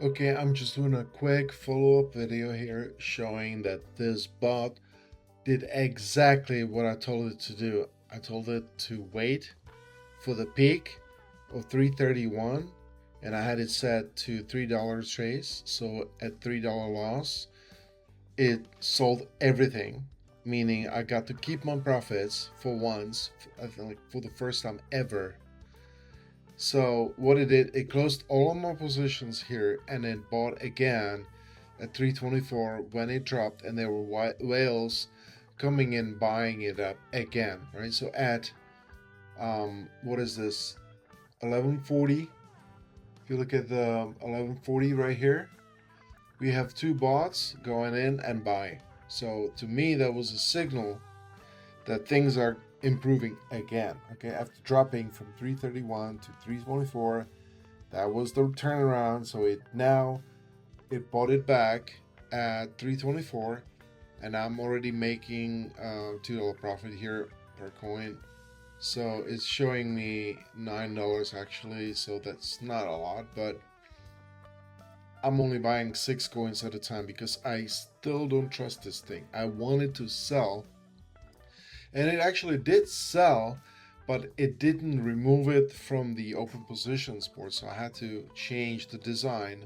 Okay, I'm just doing a quick follow-up video here showing that this bot did exactly what I told it to do. I told it to wait for the peak of 331 and I had it set to $3 trace. So at $3 loss, it sold everything, meaning I got to keep my profits for once, I think like for the first time ever. So what it did, it closed all of my positions here and then bought again at 324 when it dropped, and there were whales coming in buying it up again, right? So at what is this, 1140? If you look at the 1140 right here, we have two bots going in and buying. So to me, that was a signal that things are improving again. Okay, after dropping from 331 to 324, that was the turnaround. So it bought it back at 324, and I'm already making $2 profit here per coin. So it's showing me $9 actually. So that's not a lot, but I'm only buying 6 coins at a time because I still don't trust this thing. I wanted to sell, and it actually did sell, but it didn't remove it from the open positions board. So I had to change the design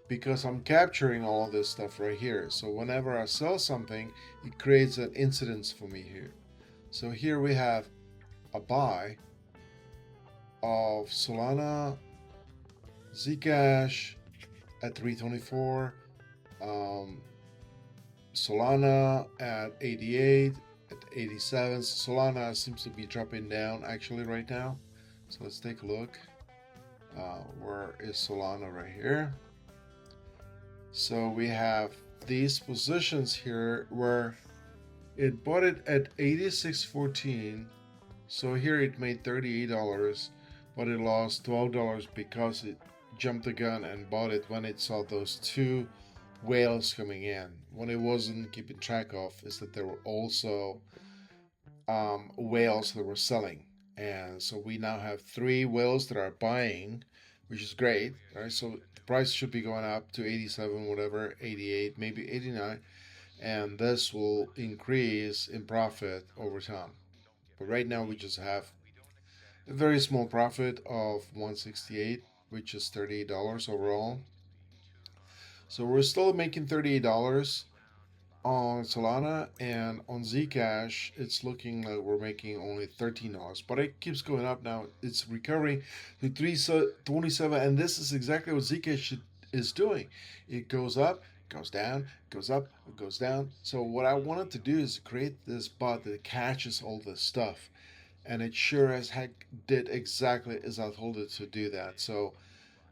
because I'm capturing all of this stuff right here. So whenever I sell something, it creates an incidence for me here. So here we have a buy of Solana, ZCash at 324, um, Solana at 88, at 87. Solana seems to be dropping down actually right now. So let's take a look. Where is Solana right here? So we have these positions here where it bought it at 86.14. So here it made $38, but it lost $12 because it jumped the gun and bought it when it saw those two whales coming in. What it wasn't keeping track of is that there were also whales that were selling. And so we now have three whales that are buying, which is great. Right? So the price should be going up to 87, whatever, 88, maybe 89. And this will increase in profit over time. But right now we just have a very small profit of 168, which is $38 overall. So we're still making $38 on Solana, and on Zcash it's looking like we're making only $13, but it keeps going up now. It's recovering to 327, and this is exactly what Zcash is doing. It goes up, goes down, goes up, goes down. So what I wanted to do is create this bot that catches all this stuff, and it sure as heck did exactly as I told it to do that. So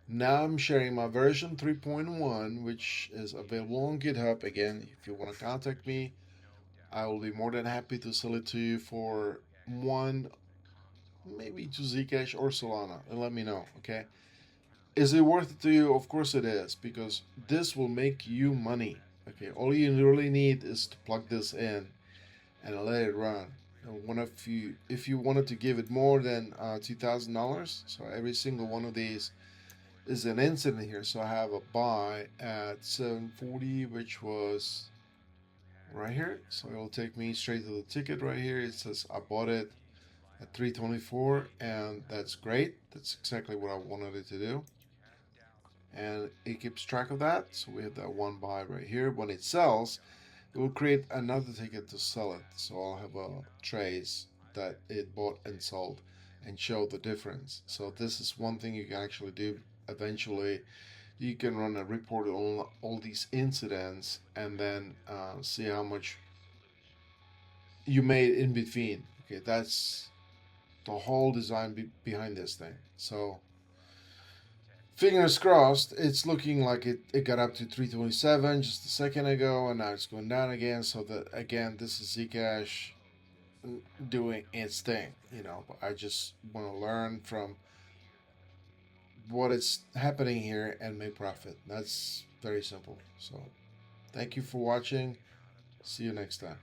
now I'm sharing my version 3.1, which is available on GitHub. Again, if you want to contact me, I will be more than happy to sell it to you for one, maybe to Zcash or Solana, and let me know, okay? Is it worth it to you? Of course it is, because this will make you money. Okay, all you really need is to plug this in and let it run. And if you wanted to give it more than $2,000, so every single one of these is an incident here. So I have a buy at 740, which was right here. So it'll take me straight to the ticket right here. It says I bought it at 324, and that's great. That's exactly what I wanted it to do. And it keeps track of that. So we have that one buy right here. When it sells, it will create another ticket to sell it. So I'll have a trace that it bought and sold and show the difference. So this is one thing you can actually do eventually. You can run a report on all these incidents and then see how much you made in between. Okay, that's the whole design behind this thing. So fingers crossed, it's looking like it got up to 327 just a second ago, and now it's going down again. So that again, this is Zcash doing its thing. But I just want to learn from what is happening here and make profit. That's very simple. So thank you for watching. See you next time.